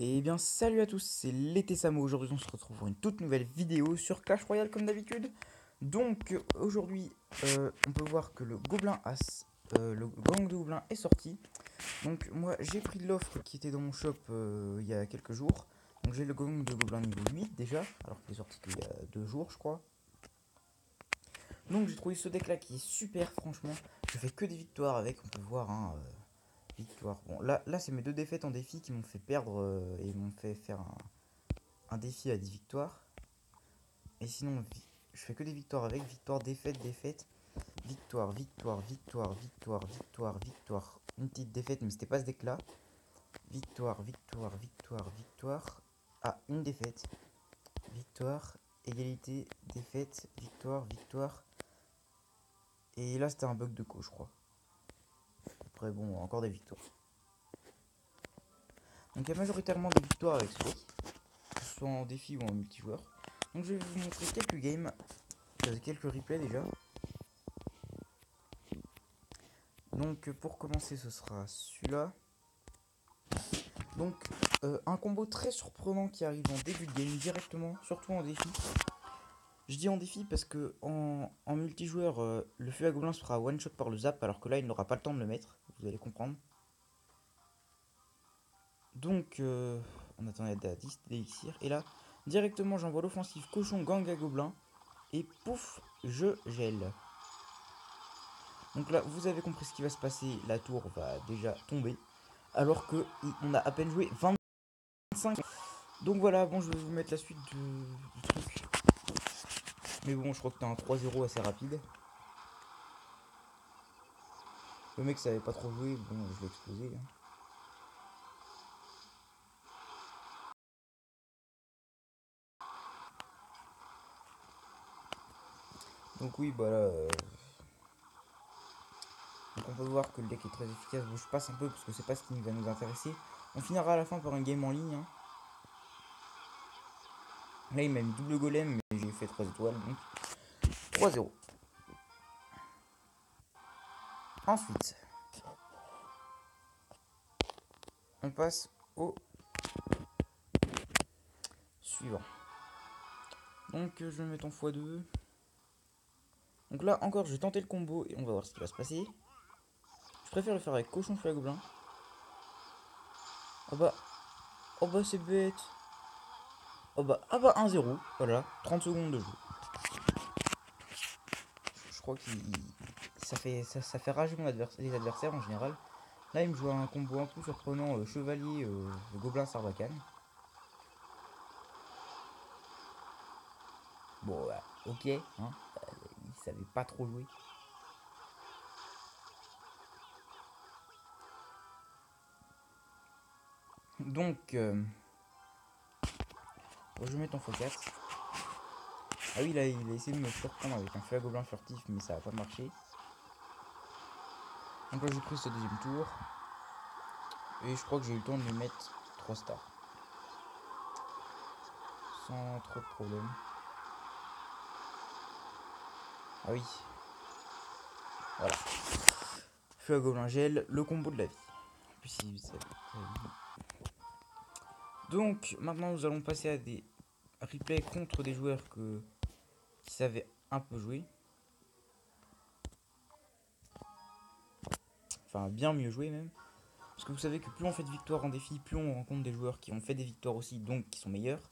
Et bien salut à tous, c'est l'été Samo. Aujourd'hui on se retrouve pour une toute nouvelle vidéo sur Clash Royale comme d'habitude. Donc aujourd'hui on peut voir que le Gobelin As, le gang de Gobelin est sorti. Donc moi j'ai pris de l'offre qui était dans mon shop il y a quelques jours. Donc j'ai le gang de Gobelin niveau 8 déjà, alors qu'il est sorti qu'il y a 2 jours je crois. Donc j'ai trouvé ce deck là qui est super franchement. Je fais que des victoires avec, on peut voir hein, victoire. Bon là c'est mes deux défaites en défi qui m'ont fait perdre et m'ont fait faire un défi à 10 victoires. Et sinon, je fais que des victoires avec. Victoire, défaite, défaite. Victoire, victoire, victoire, victoire, victoire, victoire. Une petite défaite, mais c'était pas ce deck là. Victoire, victoire, victoire, victoire. Ah, une défaite. Victoire, égalité, défaite, victoire, victoire. Et là, c'était un bug de co, je crois. Après, bon, encore des victoires. Donc, il y a majoritairement des victoires avec ce deck, que ce soit en défi ou en multijoueur. Donc, je vais vous montrer quelques games, quelques replays déjà. Donc pour commencer ce sera celui-là. Donc un combo très surprenant qui arrive en début de game directement, surtout en défi. Je dis en défi parce que en multijoueur le feu à gobelin sera one shot par le zap, alors que là il n'aura pas le temps de le mettre, vous allez comprendre. Donc on attendait à 10 d'élixir et là directement j'envoie l'offensive cochon gang à gobelin et pouf je gèle. Donc là vous avez compris ce qui va se passer, la tour va déjà tomber alors que on a à peine joué 25. Donc voilà, bon, je vais vous mettre la suite du truc. Mais bon, je crois que t'as un 3-0 assez rapide. Le mec savait pas trop jouer, bon, je l'ai explosé. Hein. Donc oui, bah là... Donc on peut voir que le deck est très efficace. Bon, je passe un peu parce que c'est pas ce qui va nous intéresser. On finira à la fin par un game en ligne. Hein. Là, il m'a mis double golem, mais j'ai fait 3 étoiles, donc 3-0. Ensuite, on passe au suivant. Donc je vais mettre en x2. Donc là, encore, je vais tenter le combo et on va voir ce qui va se passer. Je préfère le faire avec cochon feu à gobelin. Oh bah c'est bête. Oh bah 1-0, voilà, 30 secondes de jeu. Je crois que ça fait rager les adversaires en général. Là il me joue un combo un peu surprenant, chevalier, gobelin sarbacane. Bon ok, hein, il savait pas trop jouer. Donc je vais mettre en x4. Ah oui là il a essayé de me surprendre avec un feu à gobelin furtif, mais ça a pas marché. Donc là j'ai pris ce deuxième tour. Et je crois que j'ai eu le temps de lui mettre 3 stars. Sans trop de problème. Ah oui. Voilà. Feu à gobelin gel, le combo de la vie. En plus, donc maintenant nous allons passer à des replays contre des joueurs qui savaient un peu jouer. Enfin bien mieux jouer même. Parce que vous savez que plus on fait de victoires en défi, plus on rencontre des joueurs qui ont fait des victoires aussi, donc qui sont meilleurs.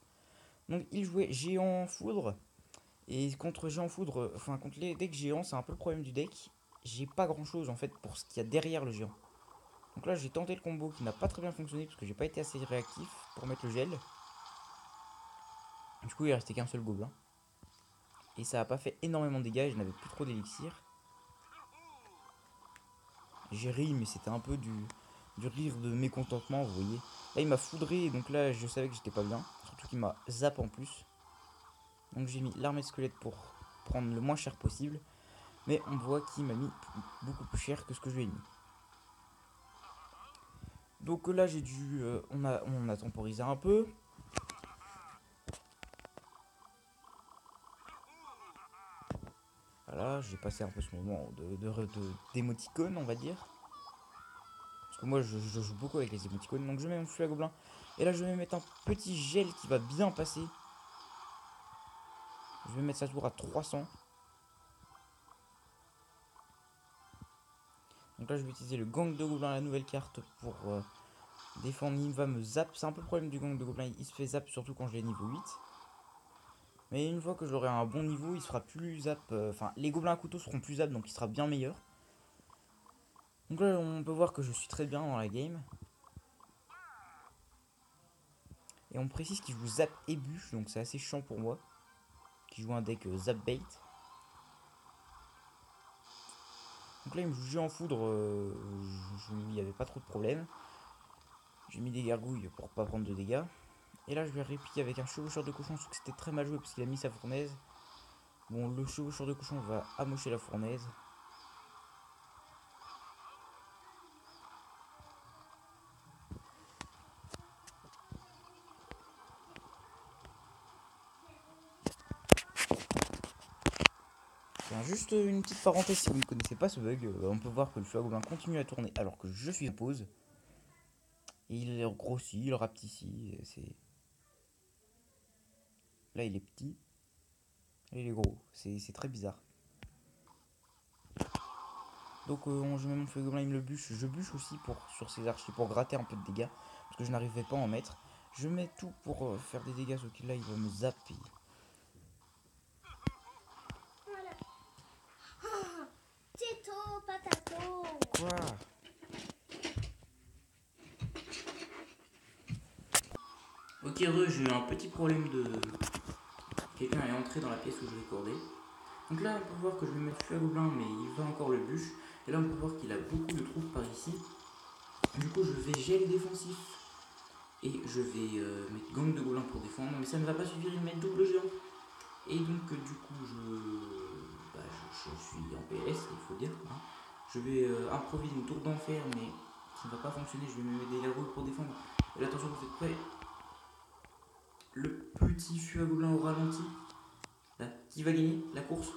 Donc il jouait géant foudre. Et contre géant foudre, enfin contre les decks géants, c'est un peu le problème du deck. J'ai pas grand chose en fait pour ce qu'il y a derrière le géant. Donc là j'ai tenté le combo qui n'a pas très bien fonctionné parce que j'ai pas été assez réactif pour mettre le gel. Du coup il restait qu'un seul gobelin. Et ça a pas fait énormément de dégâts, je n'avais plus trop d'élixir. J'ai ri mais c'était un peu du rire de mécontentement, vous voyez. Là il m'a foudré donc là je savais que j'étais pas bien. Surtout qu'il m'a zap en plus. Donc j'ai mis l'armée de squelette pour prendre le moins cher possible. Mais on voit qu'il m'a mis beaucoup plus cher que ce que je lui ai mis. Donc là j'ai dû... on a temporisé un peu. Voilà, j'ai passé un peu ce moment d'émoticône on va dire. que moi je joue beaucoup avec les émoticônes. Donc je mets mon feu à gobelin. Et là je vais mettre un petit gel qui va bien passer. Je vais mettre sa tour à 300. Donc là je vais utiliser le gang de gobelins, la nouvelle carte, pour défendre. Il va me zap. C'est un peu le problème du gang de gobelins, il se fait zap surtout quand je l'ai niveau 8. Mais une fois que j'aurai un bon niveau, il sera plus zap. Enfin, les gobelins à couteau seront plus zap, donc il sera bien meilleur. Donc là on peut voir que je suis très bien dans la game. Et on précise qu'il joue zap et bûche, donc c'est assez chiant pour moi. Qui joue un deck zap bait. Donc là il me joue jeu en foudre, il n'y avait pas trop de problème. J'ai mis des gargouilles pour pas prendre de dégâts. Et là je vais répliquer avec un chevaucheur de cochon, sauf que c'était très mal joué parce qu'il a mis sa fournaise. Bon, le chevaucheur de cochon va amocher la fournaise. Tiens, juste une petite parenthèse, si vous ne connaissez pas ce bug, on peut voir que le feu à gobelin continue à tourner alors que je suis en pause. Et il grossit, il rapetit, c'est... Là il est petit, là il est gros, c'est très bizarre. Donc je mets mon feu gobelin, il me le bûche. Je bûche aussi sur ces archers pour gratter un peu de dégâts. Parce que je n'arrivais pas à en mettre. Je mets tout pour faire des dégâts, sauf que là il va me zapper. Voilà. Ah, Tito, patato. Quoi? Ok, j'ai eu un petit problème de... Quelqu'un est entré dans la pièce où je recordais. Donc là on peut voir que je vais mettre feu à gobelin, mais il va encore le bûche. Et là on peut voir qu'il a beaucoup de troupes par ici. Du coup je vais gel défensif. Et je vais mettre gang de gobelins pour défendre. Mais ça ne va pas suffire, il met double géant. Et donc du coup je suis en PS, il faut dire. Hein. Je vais improviser une tour d'enfer, mais ça ne va pas fonctionner. Je vais me mettre des gargouilles pour défendre. Et là, attention, vous êtes prêts? Le petit feu à gobelin au ralenti. Là, qui va gagner la course?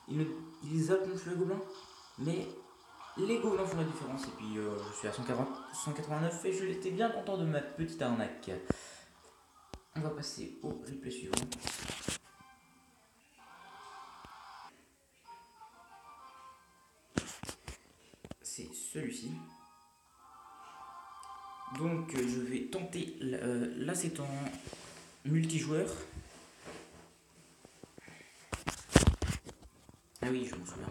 Il zappe mon feu à gobelin, mais les gobelins font la différence. Et puis je suis à 189 et je l'étais bien content de ma petite arnaque. On va passer au replay suivant. C'est celui-ci. Donc je vais tenter, là c'est en multijoueur. Ah oui, je m'en souviens.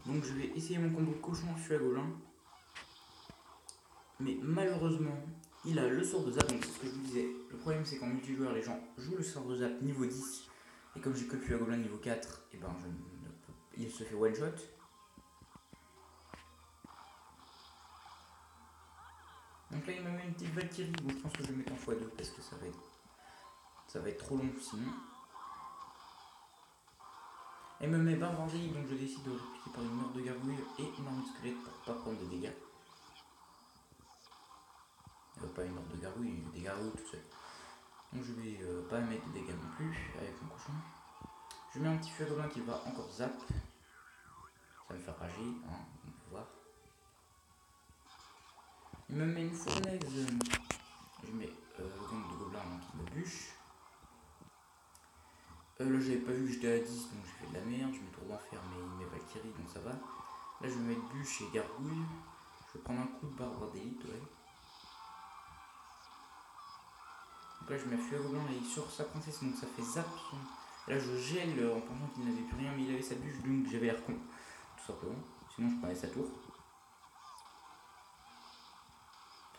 Donc je vais essayer mon combo cochon feu à gobelin. Mais malheureusement, il a le sort de zap, donc c'est ce que je vous disais. Le problème c'est qu'en multijoueur, les gens jouent le sort de zap niveau 10. Et comme j'ai que le feu à gobelin niveau 4, et ben il se fait one shot. Donc là il me met une petite Valkyrie, bon je pense que je vais mettre en x2 parce que ça va être trop long sinon. Elle me met barbardie, donc je décide de répliquer par une horde de gargouilles et une armée de squelettes pour pas prendre de dégâts. Pas une horde de gargouilles, des gargouilles tout seul. Donc je vais pas mettre de dégâts non plus avec mon cochon. Je mets un petit feu à gobelin qui va encore zap. Ça va me faire rager, hein, on peut voir. Il me met une fournaise. Je mets le gang de gobelins qui me bûche. Là j'avais pas vu que j'étais à 10 donc j'ai fait de la merde. Je mets tour d'enfer mais il met Valkyrie donc ça va. Là je vais mettre bûche et gargouille. Je vais prendre un coup de barbare d'élite, ouais. Donc là je mets feu à gobelin et il sort sa princesse donc ça fait zap son... Là je gèle en pensant qu'il n'avait plus rien mais il avait sa bûche donc j'avais l'air con. Tout simplement. Sinon je prenais sa tour.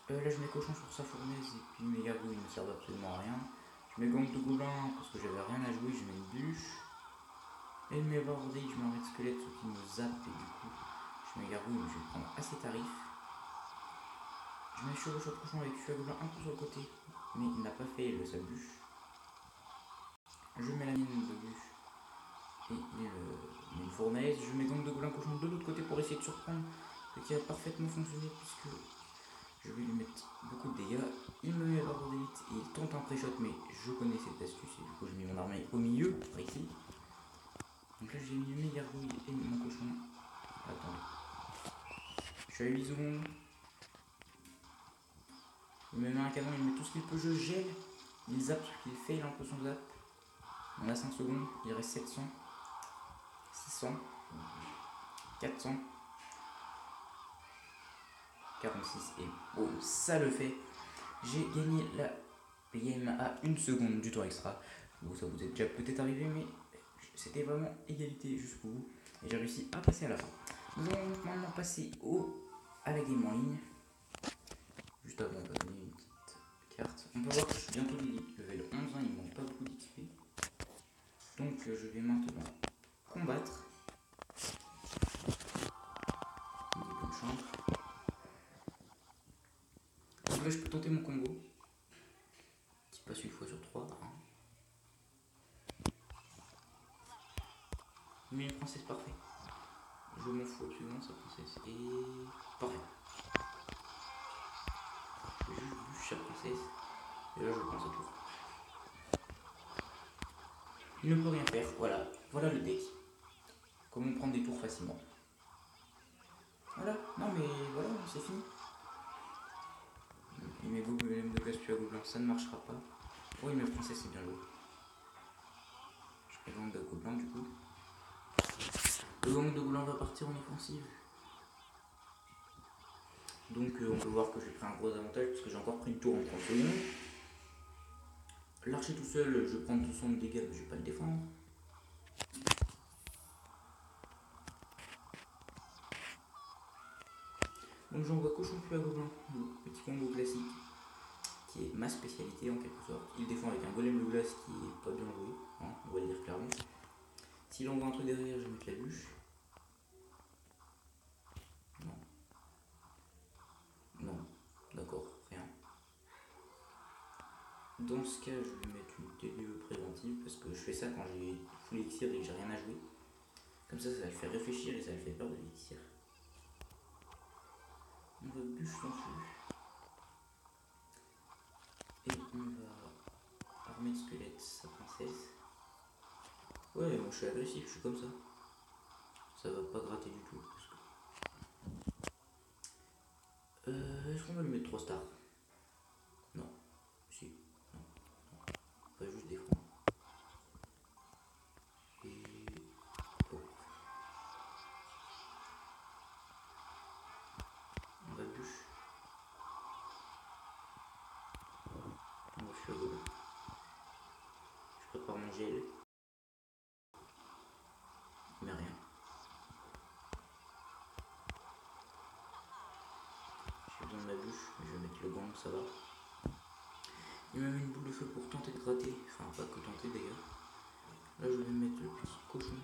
Là je mets cochon sur sa fournaise et puis mes gargouilles ne servent absolument à rien. Je mets gang de gobelin parce que j'avais rien à jouer, je mets une bûche. Et mes bordées, je mets un red squelette ce qui me zappe et du coup je mets gargouille mais je vais prendre assez tarif. Je mets chevaucheur de cochon avec feu à gobelin un peu sur le côté mais il n'a pas fait sa bûche. Je mets la mine de bûche et une fournaise. Je mets gang de gobelin cochon de l'autre côté pour essayer de surprendre, ce qui a parfaitement fonctionné puisque je vais lui mettre beaucoup de dégâts. Il me met barre d'élite et il tente un pré-shot, mais je connais cette astuce et du coup j'ai mis mon armée au milieu, par ici. Donc là j'ai mis mes gargouilles et mon cochon. Attends. suis à 8 secondes. Il me met un canon, il met tout ce qu'il peut, je gèle. Il zappe, il fail un peu son zap. On a 5 secondes, il reste 700, 600, 400, 46 et oh, ça le fait. J'ai gagné la game à 1 seconde du temps extra. Bon, ça vous est déjà peut-être arrivé, mais c'était vraiment égalité jusqu'au bout. Et j'ai réussi à passer à la fin. Nous allons maintenant passer à la game en ligne. Juste avant, on va donner une petite carte. On peut voir que je suis bientôt level 11, il ne manque pas beaucoup d'XP. Donc je vais maintenant combattre. Une chambre. Donc là je peux tenter mon combo. Qui passe une fois sur 3. Mais une princesse parfait. Je m'en fous absolument de sa princesse. Et parfait. Je vais juste bûcher sa princesse. Et là je prends sa tour. Il ne peut rien faire. Voilà. Voilà le deck. Comment prendre des tours facilement. Voilà. Non mais voilà, c'est fini. Il met Gobelin de glace puis à Gobelin. Ça ne marchera pas. Oh il met princesse, c'est bien joué. Je présente de Gobelin du coup. Le gang de Gobelin va partir en offensive. Donc on peut voir que j'ai pris un gros avantage parce que j'ai encore pris une tour en 30 secondes. L'archer tout seul, je prends 200 de dégâts mais je vais pas le défendre. Donc j'envoie cochon puis à Gobelin, le petit combo classique qui est ma spécialité en quelque sorte. Il défend avec un golem de glace qui est pas bien joué, hein, on va le dire clairement. S'il envoie un truc derrière, je vais mettre la bûche. Non. Non, d'accord, rien. Dans ce cas, je vais mettre une TDE préventive parce que je fais ça quand j'ai full élixir et que j'ai rien à jouer. Comme ça, ça le fait réfléchir et ça le fait peur de l'élixir. On va bûche son flux. Et on va armer de squelette sa princesse. Ouais, moi je suis agressif, je suis comme ça. Ça va pas gratter du tout. Est-ce qu'on va lui mettre 3 stars? Non. Si. Non. Non. On va juste défendre. Et... Oh. On va bûche. On va fuir Gobelin. Je prépare mon gel. Mais rien. J'ai besoin de ma bûche, mais je vais mettre le gang, ça va. Il m'a mis une boule de feu pour tenter de gratter. Enfin, pas que tenter d'ailleurs. Là, je vais mettre le petit cochon.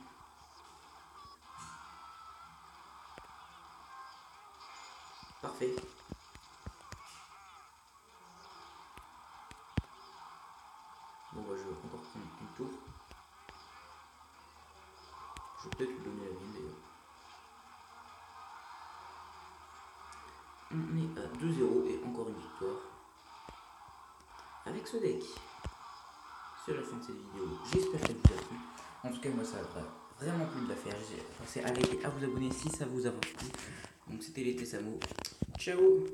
Parfait. Bon, bah, je vais encore prendre une tour. Je vais peut-être lui donner la mienne d'ailleurs. On est à 2-0 et encore une victoire. Avec ce deck. C'est la fin de cette vidéo. J'espère qu'elle vous a plu. En tout cas, moi, ça a vraiment plu de la faire. J'ai pensé à liker, à vous abonner si ça vous a plu. Donc, c'était l'été Samo. Ciao!